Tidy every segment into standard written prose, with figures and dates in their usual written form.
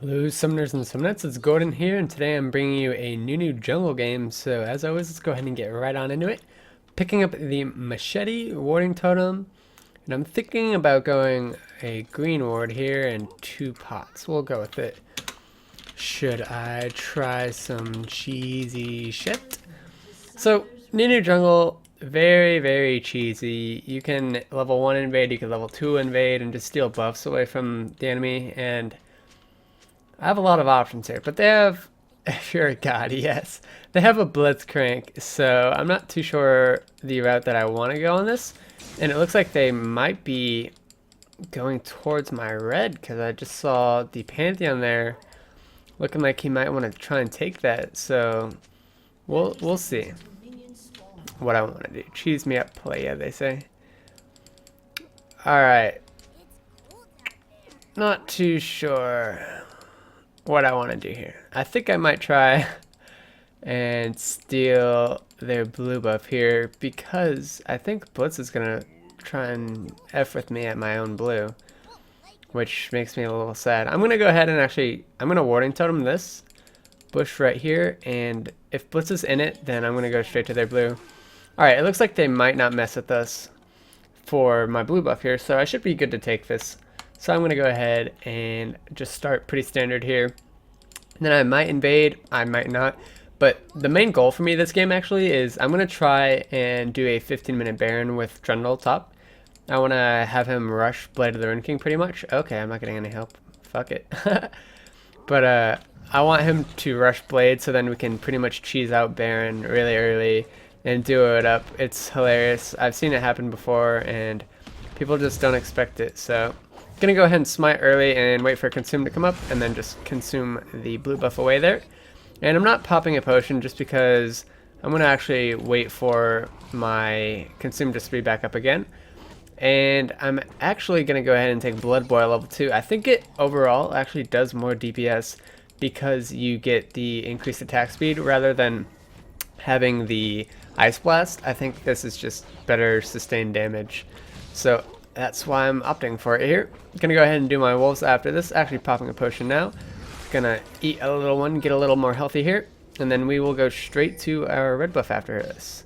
Hello summoners and summonettes, it's Gordon here, and today I'm bringing you a Nunu jungle game. So as always, let's go ahead and get right on into it. Picking up the machete warding totem, and I'm thinking about going a green ward here and 2 pots. We'll go with it. Should I try some cheesy shit? So Nunu jungle, very cheesy. You can level 1 invade, you can level 2 invade, and just steal buffs away from the enemy, and I have a lot of options here, but they have, if you're a god, yes, they have a blitzcrank, so I'm not too sure the route that I want to go on this, and it looks like they might be going towards my red, because I just saw the Pantheon there, looking like he might want to try and take that, so we'll see what I want to do. Cheese me up, playa, they say. Alright, not too sure what I want to do here. I think I might try and steal their blue buff here because I think Blitz is gonna try and F with me at my own blue, which makes me a little sad. I'm gonna go ahead and I'm gonna warding totem this bush right here, and if Blitz is in it, then I'm gonna go straight to their blue. Alright, it looks like they might not mess with us for my blue buff here, so I should be good to take this. So I'm going to go ahead and just start pretty standard here. And then I might invade, I might not. But the main goal for me this game actually is I'm going to try and do a 15-minute Baron with Trundle top. I want to have him rush Blade of the Rune King pretty much. Okay, I'm not getting any help. Fuck it. But I want him to rush Blade so then we can pretty much cheese out Baron really early and duo it up. It's hilarious. I've seen it happen before and people just don't expect it. So gonna go ahead and smite early and wait for consume to come up and then just consume the blue buff away there. And I'm not popping a potion just because I'm gonna actually wait for my consume just to be back up again. And I'm actually gonna go ahead and take Blood Boil level 2. I think it overall actually does more DPS because you get the increased attack speed rather than having the Ice Blast. I think this is just better sustained damage. So that's why I'm opting for it here. Gonna go ahead and do my wolves after this. Actually popping a potion now. Gonna eat a little one, get a little more healthy here. And then we will go straight to our red buff after this.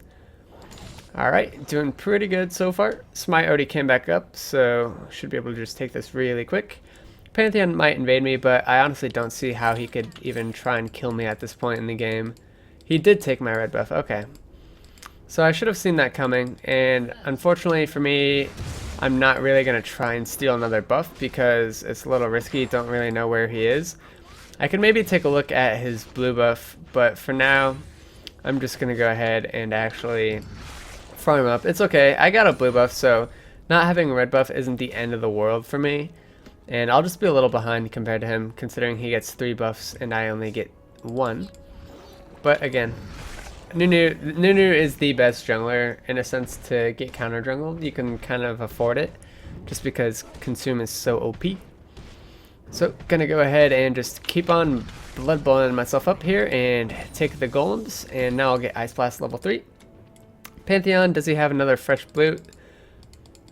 Alright, doing pretty good so far. Smite already came back up, so should be able to just take this really quick. Pantheon might invade me, but I honestly don't see how he could even try and kill me at this point in the game. He did take my red buff, okay. So I should have seen that coming, and unfortunately for me, I'm not really going to try and steal another buff because it's a little risky, don't really know where he is. I could maybe take a look at his blue buff, but for now, I'm just going to go ahead and actually farm him up. It's okay, I got a blue buff, so not having a red buff isn't the end of the world for me. And I'll just be a little behind compared to him, considering he gets 3 buffs and I only get 1. But again, Nunu is the best jungler in a sense to get counter jungle. You can kind of afford it just because consume is so OP. So gonna go ahead and just keep on blood boiling myself up here and take the golems, and now I'll get Ice Blast level 3. Pantheon, does he have another fresh blue?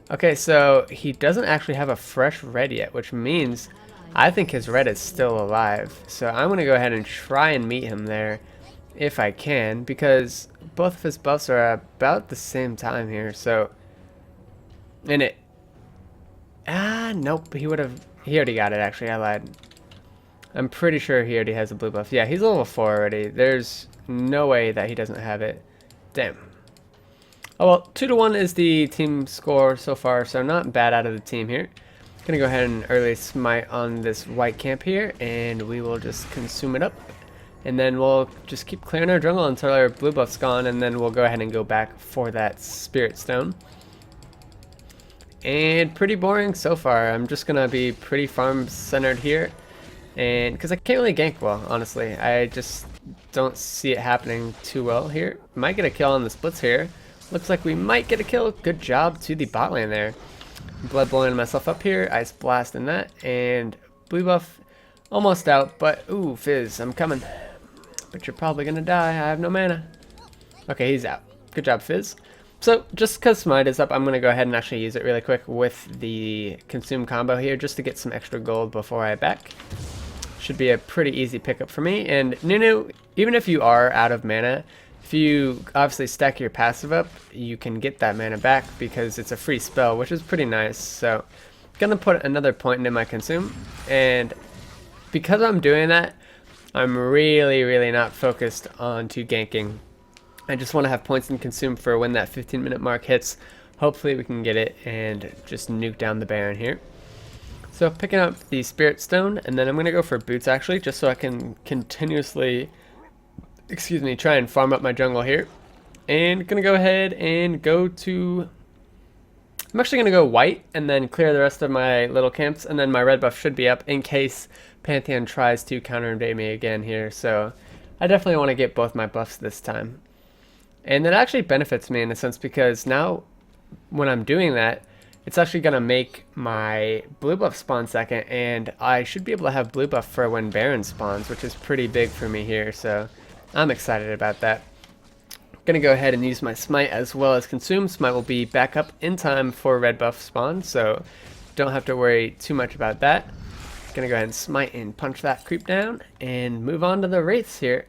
Okay, so he doesn't actually have a fresh red yet, which means I think his red is still alive. So I'm gonna go ahead and try and meet him there if I can, because both of his buffs are about the same time here. So, and it, nope, he already got it. Actually, I lied. I'm pretty sure he already has a blue buff. Yeah, he's level 4 already. There's no way that he doesn't have it. Damn. Oh well, 2-1 is the team score so far, so not bad out of the team here. Gonna go ahead and early smite on this white camp here, and we will just consume it up. And then we'll just keep clearing our jungle until our blue buff's gone, and then we'll go ahead and go back for that spirit stone. And pretty boring so far. I'm just gonna be pretty farm centered here, and because I can't really gank well, honestly. I just don't see it happening too well here. Might get a kill on the splits here. Looks like we might get a kill. Good job to the bot lane there. Blood blowing myself up here. Ice blast in that, and blue buff almost out, but ooh, Fizz, I'm coming. But you're probably gonna die. I have no mana. Okay, he's out. Good job, Fizz. So, just because Smite is up, I'm gonna go ahead and actually use it really quick with the Consume combo here, just to get some extra gold before I back. should be a pretty easy pickup for me. And Nunu, even if you are out of mana, if you obviously stack your passive up, you can get that mana back because it's a free spell, which is pretty nice. So I'm gonna put another point into my consume, and because I'm doing that, I'm really not focused on ganking. I just want to have points in consume for when that 15-minute mark hits. Hopefully we can get it and just nuke down the Baron here. So picking up the Spirit Stone, and then I'm going to go for Boots actually, just so I can continuously, try and farm up my jungle here. And going to go ahead and go to... I'm actually going to go white and then clear the rest of my little camps, and then my red buff should be up in case Pantheon tries to counter invade me again here. So I definitely want to get both my buffs this time. And that actually benefits me in a sense, because now when I'm doing that, it's actually going to make my blue buff spawn second, and I should be able to have blue buff for when Baron spawns, which is pretty big for me here, so I'm excited about that. I'm going to go ahead and use my smite as well as consume. Smite will be back up in time for red buff spawn, so don't have to worry too much about that. Going to go ahead and smite and punch that creep down and move on to the wraiths here.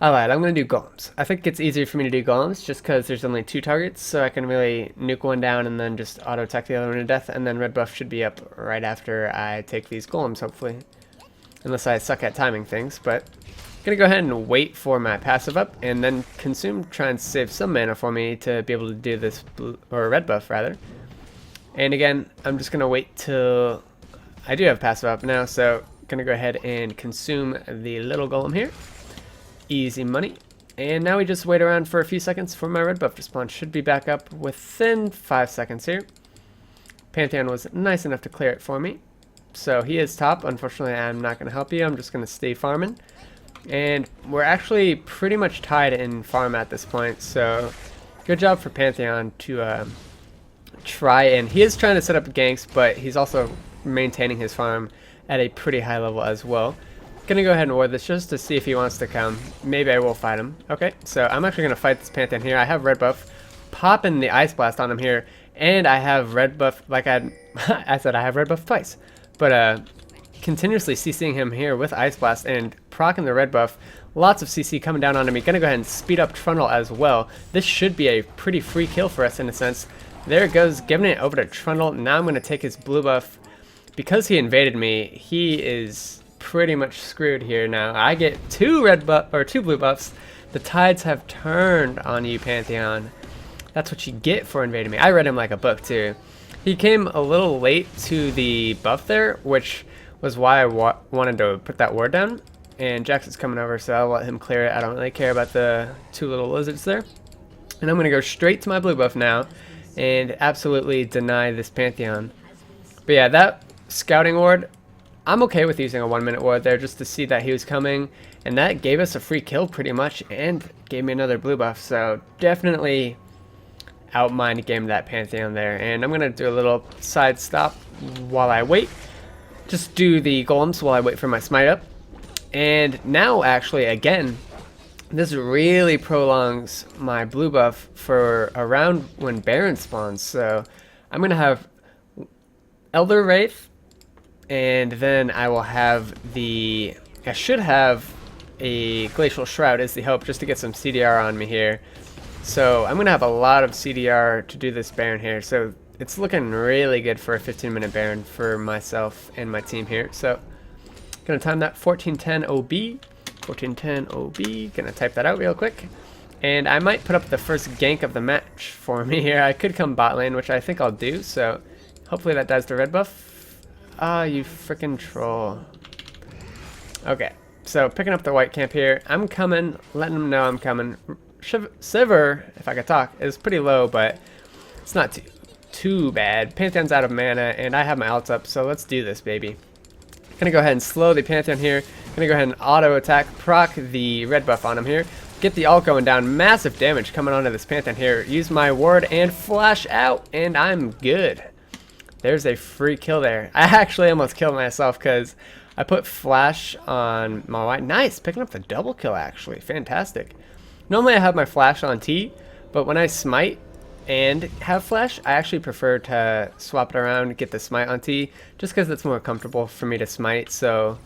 Alright, I'm going to do golems. I think it's easier for me to do golems just because there's only 2 targets, so I can really nuke one down and then just auto-attack the other one to death, and then red buff should be up right after I take these golems, hopefully. Unless I suck at timing things, but I'm going to go ahead and wait for my passive up, and then consume, try and save some mana for me to be able to do this blue, or red buff rather. And again, I'm just going to wait till I do have passive up now, so I'm going to go ahead and consume the little golem here. Easy money. And now we just wait around for a few seconds for my red buff to spawn. Should be back up within 5 seconds here. Pantheon was nice enough to clear it for me. So he is top. Unfortunately, I'm not going to help you. I'm just going to stay farming. And we're actually pretty much tied in farm at this point. So good job for Pantheon to try. And he is trying to set up ganks, but he's also maintaining his farm at a pretty high level as well. Gonna go ahead and ward this just to see if he wants to come. Maybe I will fight him. Okay, so I'm actually gonna fight this Pantheon here. I have red buff, popping the Ice Blast on him here, and I have red buff, like I said, I have red buff twice. But continuously CCing him here with Ice Blast and proccing the red buff. Lots of CC coming down onto me. Gonna go ahead and speed up Trundle as well. This should be a pretty free kill for us in a sense. There it goes, giving it over to Trundle. Now I'm gonna take his blue buff. Because he invaded me, he is pretty much screwed here now. I get 2 blue buffs. The tides have turned on you, Pantheon. That's what you get for invading me. I read him like a book too. He came a little late to the buff there, which was why I wanted to put that ward down. And Jax is coming over, so I'll let him clear it. I don't really care about the 2 little lizards there. And I'm going to go straight to my blue buff now and absolutely deny this Pantheon. But yeah, that scouting ward, I'm okay with using a 1-minute ward there just to see that he was coming, and that gave us a free kill pretty much and gave me another blue buff, so definitely outmined game that Pantheon there. And I'm gonna do a little side stop while I wait, just do the golems while I wait for my smite up. And now actually again, this really prolongs my blue buff for around when Baron spawns, so I'm gonna have Elder Wraith, and then I will have I should have a Glacial Shroud is the hope, just to get some CDR on me here. So I'm going to have a lot of CDR to do this Baron here. So it's looking really good for a 15-minute Baron for myself and my team here. So going to time that 1410 OB. 1410 OB. Going to type that out real quick. And I might put up the first gank of the match for me here. I could come bot lane, which I think I'll do. So hopefully that does the red buff. Ah, you freaking troll. Okay, so picking up the white camp here. I'm coming, letting them know I'm coming. Sivir, if I could talk, is pretty low, but it's not too bad. Pantheon's out of mana, and I have my ults up, so let's do this, baby. Gonna go ahead and slow the Pantheon here. Gonna go ahead and auto attack, proc the red buff on him here. Get the ult going down. Massive damage coming onto this Pantheon here. Use my ward and flash out, and I'm good. There's a free kill there. I actually almost killed myself because I put flash on my white. Nice, picking up the double kill actually. Fantastic. Normally I have my flash on T, but when I smite, and have flash. I actually prefer to swap it around, get the smite on T, just because it's more comfortable for me to smite. So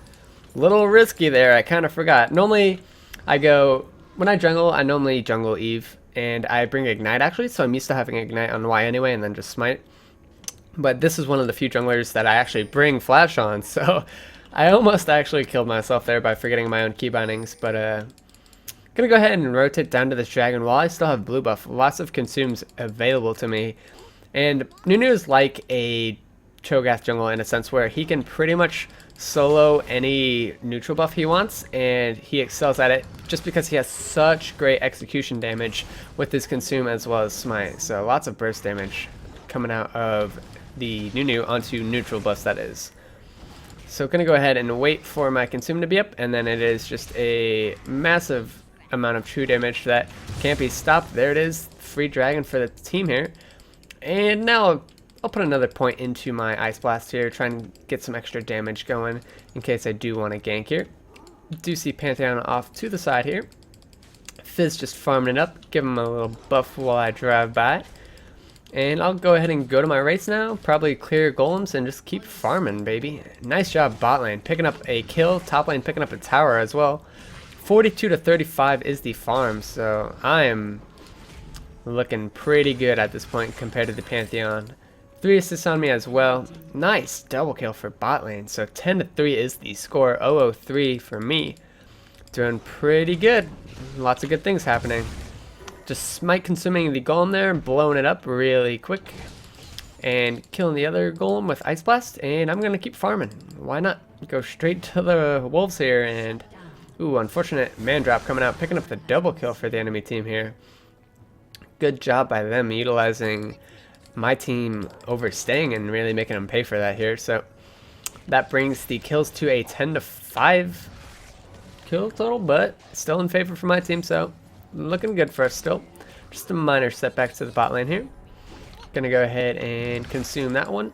little risky there, I kind of forgot. Normally I go, when I jungle, I normally jungle Eve, and I bring Ignite actually, so I'm used to having Ignite on Y anyway, and then just smite. But this is one of the few junglers that I actually bring flash on, so I almost actually killed myself there by forgetting my own key bindings. But gonna go ahead and rotate down to this dragon while I still have blue buff. Lots of consumes available to me, and Nunu is like a Cho'Gath jungle in a sense where he can pretty much solo any neutral buff he wants, and he excels at it just because he has such great execution damage with his consume as well as smite. So lots of burst damage coming out of the Nunu onto neutral buffs, that is. So gonna go ahead and wait for my consume to be up, and then it is just a massive amount of true damage that can't be stopped. There it is, free dragon for the team here. And now I'll put another point into my Ice Blast here, try and get some extra damage going in case I do want to gank here. Do see Pantheon off to the side here. Fizz just farming it up, give him a little buff while I drive by. And I'll go ahead and go to my race now, probably clear golems and just keep farming, baby. Nice job bot lane, picking up a kill, top lane picking up a tower as well. 42 to 35 is the farm, so I am looking pretty good at this point compared to the Pantheon. 3 assists on me as well. Nice double kill for bot lane. So 10 to 3 is the score. 0-0-3 for me. Doing pretty good. Lots of good things happening. Just smite consuming the golem there, blowing it up really quick, and killing the other golem with Ice Blast. And I'm gonna keep farming. Why not? Go straight to the wolves here. And ooh, unfortunate man drop coming out, picking up the double kill for the enemy team here. Good job by them utilizing my team overstaying and really making them pay for that here. So that brings the kills to a 10 to 5 kill total, but still in favor for my team, so looking good for us still. Just a minor setback to the bot lane here. Gonna go ahead and consume that one,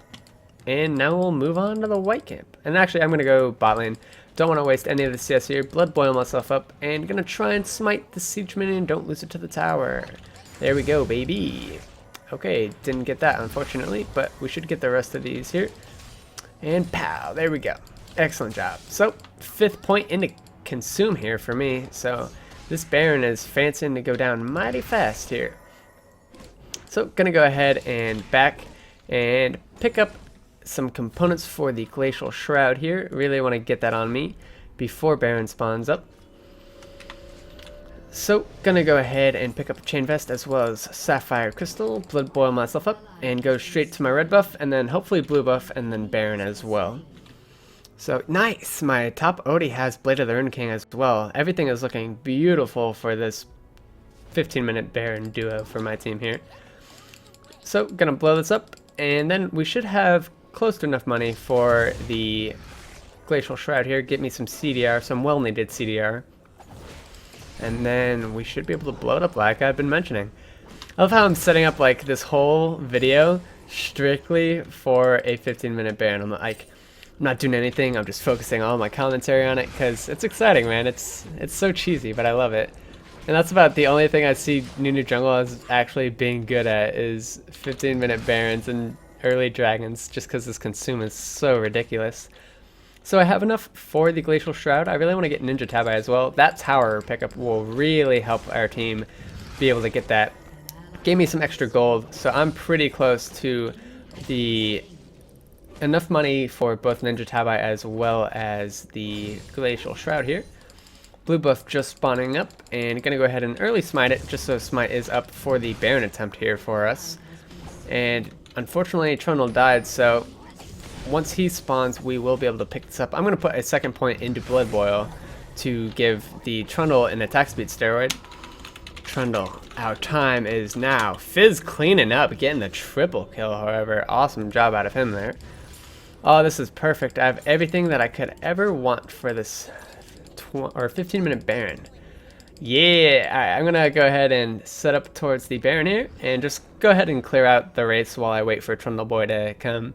and now we'll move on to the white camp. And actually I'm gonna go bot lane, don't want to waste any of the CS here, blood boil myself up, and gonna try and smite the siege minion, don't lose it to the tower. There we go, baby. Okay, didn't get that unfortunately, but we should get the rest of these here. And pow, there we go. Excellent job. So 5th point into consume here for me. So this Baron is fancying to go down mighty fast here. So gonna go ahead and back and pick up some components for the Glacial Shroud here. Really want to get that on me before Baron spawns up. So, gonna go ahead and pick up a Chain Vest as well as Sapphire Crystal, blood boil myself up, and go straight to my red buff, and then hopefully blue buff, and then Baron as well. So, nice! My top Odie has Blade of the Rune King as well. Everything is looking beautiful for this 15-minute Baron duo for my team here. So, gonna blow this up, and then we should have close to enough money for the Glacial Shroud here. Get me some CDR, some well-needed CDR. And then we should be able to blow it up like I've been mentioning. I love how I'm setting up like this whole video strictly for a 15-minute Baron. I'm like, I'm not doing anything, I'm just focusing all my commentary on it because it's exciting, man. It's so cheesy, but I love it. And that's about the only thing I see Nunu Jungle as actually being good at is 15-minute Barons and early Dragons, just because this consume is so ridiculous. So I have enough for the Glacial Shroud. I really want to get Ninja Tabi as well. That tower pickup will really help our team be able to get that. Gave me some extra gold, so I'm pretty close to the enough money for both Ninja Tabi as well as the Glacial Shroud here. Blue buff just spawning up, and gonna go ahead and early smite it, just so smite is up for the Baron attempt here for us. And unfortunately Trundle died, so once he spawns, we will be able to pick this up. I'm going to put a 2nd point into Blood Boil to give the Trundle an attack speed steroid. Trundle, our time is now. Fizz cleaning up, getting the triple kill, however. Awesome job out of him there. Oh, this is perfect. I have everything that I could ever want for this 15-minute Baron. Yeah, alright, I'm going to go ahead and set up towards the Baron here, and just go ahead and clear out the race while I wait for Trundle Boy to come.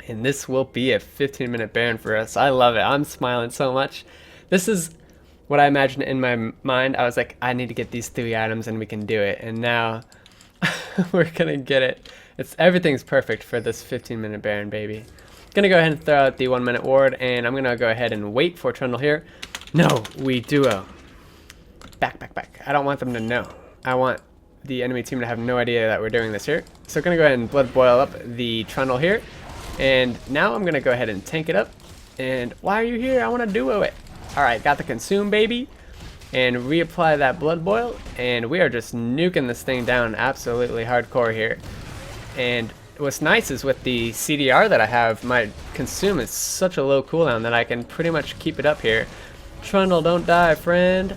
And this will be a 15-minute Baron for us. I love it. I'm smiling so much. This is what I imagined in my mind. I was like, I need to get these 3 items and we can do it. And now We're gonna get it. Everything's perfect for this 15-minute Baron, baby. Gonna go ahead and throw out the 1-minute ward, and I'm gonna go ahead and wait for Trundle here. No, we duo. Back, back, back. I don't want them to know. I want the enemy team to have no idea that we're doing this here. So I'm gonna go ahead and blood boil up the Trundle here. And now I'm gonna go ahead and tank it up. And why are you here? I wanna duo it. Alright, got the consume, baby. And reapply that blood boil. And we are just nuking this thing down absolutely hardcore here. And what's nice is with the CDR that I have, my consume is such a low cooldown that I can pretty much keep it up here. Trundle, don't die, friend.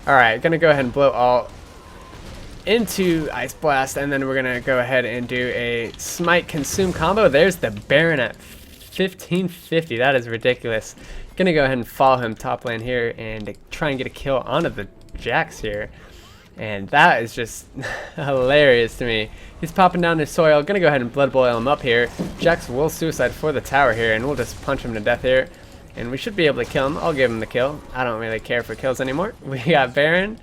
Alright, gonna go ahead and blow all into Ice Blast, and then we're gonna go ahead and do a Smite Consume combo. There's the Baron at 1550. That is ridiculous. Gonna go ahead and follow him top lane here and try and get a kill onto the Jax here. And that is just hilarious to me. He's popping down his soil. Gonna go ahead and blood boil him up here. Jax will suicide for the tower here, and we'll just punch him to death here. And we should be able to kill him. I'll give him the kill. I don't really care for kills anymore. We got Baron.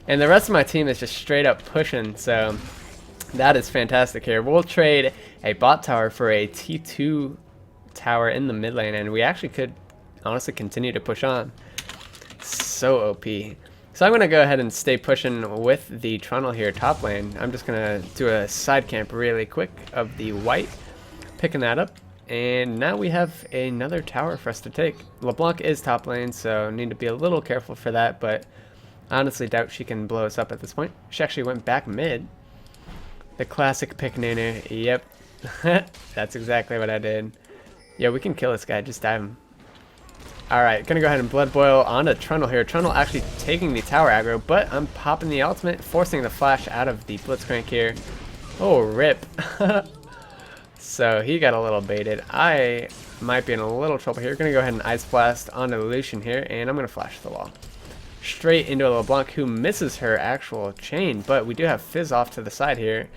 And the rest of my team is just straight up pushing. So that is fantastic here. We'll trade a bot tower for a T2 tower in the mid lane. And we actually could honestly continue to push on. So OP. So I'm going to go ahead and stay pushing with the Trundle here top lane. I'm just going to do a side camp really quick of the white. Picking that up. And now we have another tower for us to take. LeBlanc is top lane, so need to be a little careful for that. But I honestly doubt she can blow us up at this point. She actually went back mid. The classic pick Nunu. Yep. That's exactly what I did. Yeah, we can kill this guy. Just dive him. Alright, gonna go ahead and blood boil onto Trundle here. Trundle actually taking the tower aggro, but I'm popping the ultimate, forcing the flash out of the Blitzcrank here. Oh, rip. So he got a little baited. I might be in a little trouble here. Gonna go ahead and Ice Blast onto Lucian here, and I'm gonna flash the wall. Straight into a LeBlanc who misses her actual chain, but we do have Fizz off to the side here.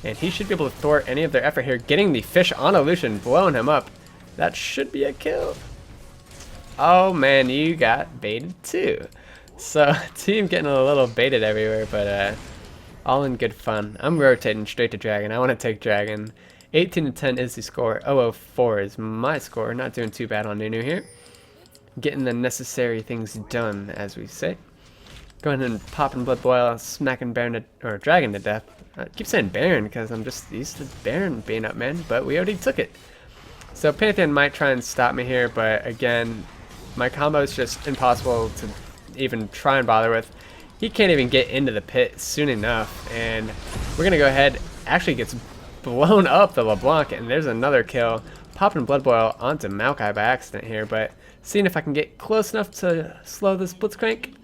And he should be able to thwart any of their effort here. Getting the fish on a Lucian, blowing him up. That should be a kill. Oh man, you got baited too. So team getting a little baited everywhere, but all in good fun. I'm rotating straight to Dragon. I want to take Dragon. 18 to 10 is the score. 004 is my score. Not doing too bad on Nunu here. Getting the necessary things done, as we say. Going and popping blood boil, smacking Baron or Dragon to death. I keep saying Baron because I'm just used to Baron being up, man. But we already took it. So Pantheon might try and stop me here, but again, my combo is just impossible to even try and bother with. He can't even get into the pit soon enough, and we're gonna go ahead. Actually gets blown up the LeBlanc, and there's another kill. Popping blood boil onto Maokai by accident here, but seeing if I can get close enough to slow this Blitzcrank.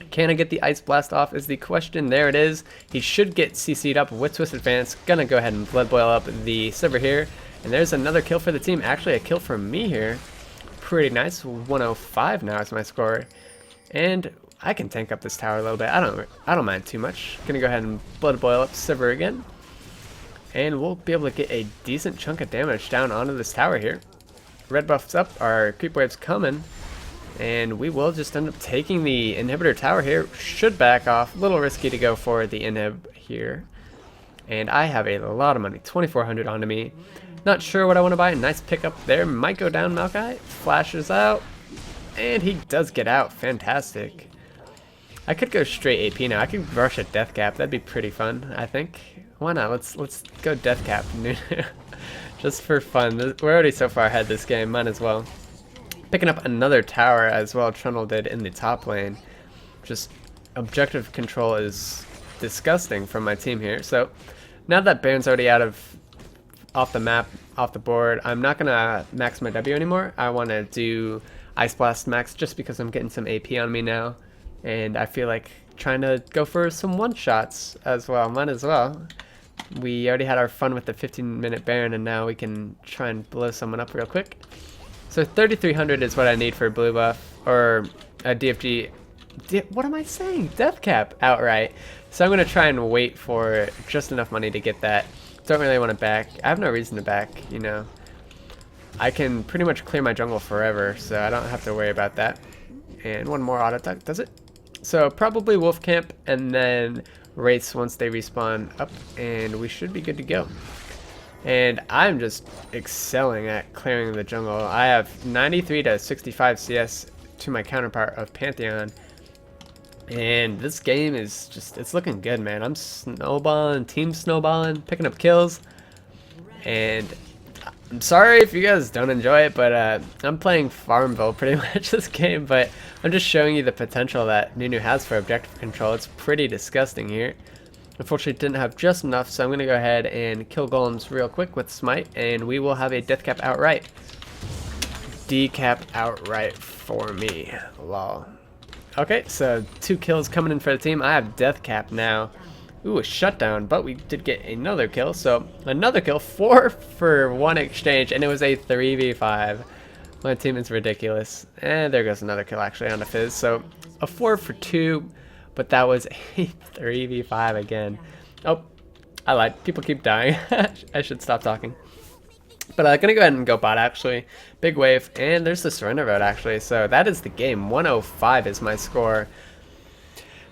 Can I get the Ice Blast off is the question. There it is. He should get CC'd up with Twist Advance. Gonna go ahead and blood boil up the Sivir here. And there's another kill for the team. Actually, a kill for me here. Pretty nice. 105 now is my score. And I can tank up this tower a little bit. I don't mind too much. Gonna go ahead and blood boil up Sivir again. And we'll be able to get a decent chunk of damage down onto this tower here. Red buff's up. Our creep wave's coming. And we will just end up taking the inhibitor tower here. Should back off. A little risky to go for the inhib here. And I have a lot of money. 2,400 onto me. Not sure what I want to buy. Nice pickup there. Might go down Maokai. Flashes out. And he does get out. Fantastic. I could go straight AP now. I could rush a death cap. That'd be pretty fun, I think. Why not? Let's go death cap. Just for fun. We're already so far ahead this game. Might as well. Picking up another tower as well. Trundle did in the top lane. Just objective control is disgusting from my team here. So now that Baron's already off the map, off the board, I'm not gonna max my W anymore. I want to do Ice Blast max just because I'm getting some AP on me now, and I feel like trying to go for some one shots as well. Might as well. We already had our fun with the 15-minute Baron, and now we can try and blow someone up real quick. So 3,300 is what I need for blue buff, or a DFG. What am I saying? Death cap outright. So I'm going to try and wait for just enough money to get that. Don't really want to back. I have no reason to back, you know. I can pretty much clear my jungle forever, so I don't have to worry about that. And one more auto tuck, does it? So probably Wolf Camp, and then wraiths once they respawn up, and we should be good to go. And I'm just excelling at clearing the jungle. I have 93 to 65 CS to my counterpart of Pantheon. And this game is just, it's looking good, man. I'm snowballing, team snowballing, picking up kills. And I'm sorry if you guys don't enjoy it, but I'm playing Farmville pretty much this game. But I'm just showing you the potential that Nunu has for objective control. It's pretty disgusting here. Unfortunately, didn't have just enough, so I'm going to go ahead and kill golems real quick with Smite, and we will have a death cap outright. Decap outright for me. Lol. Okay, so 2 kills coming in for the team. I have death cap now. Ooh, a shutdown, but we did get another kill, so another kill. 4 for 1 exchange, and it was a 3v5. My team is ridiculous. And there goes another kill actually on the Fizz, so a 4 for 2. But that was a 3v5 again. Oh, I lied. People keep dying. I should stop talking. But I'm going to go ahead and go bot, actually. Big wave. And there's the surrender vote, actually. So that is the game. 105 is my score.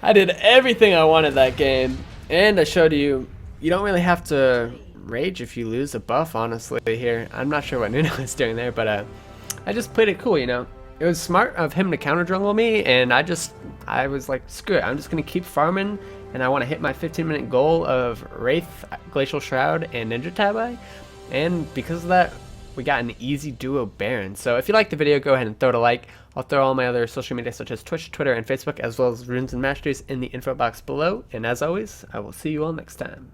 I did everything I wanted that game. And I showed you, you don't really have to rage if you lose a buff, honestly, here. I'm not sure what Nunu is doing there, but I just played it cool, you know. It was smart of him to counter jungle me, and I was like, screw it, I'm just going to keep farming, and I want to hit my 15-minute goal of Wraith, Glacial Shroud, and Ninja Tabi, and because of that, we got an easy duo Baron. So if you liked the video, go ahead and throw it a like. I'll throw all my other social media such as Twitch, Twitter, and Facebook, as well as Runes and Masteries in the info box below, and as always, I will see you all next time.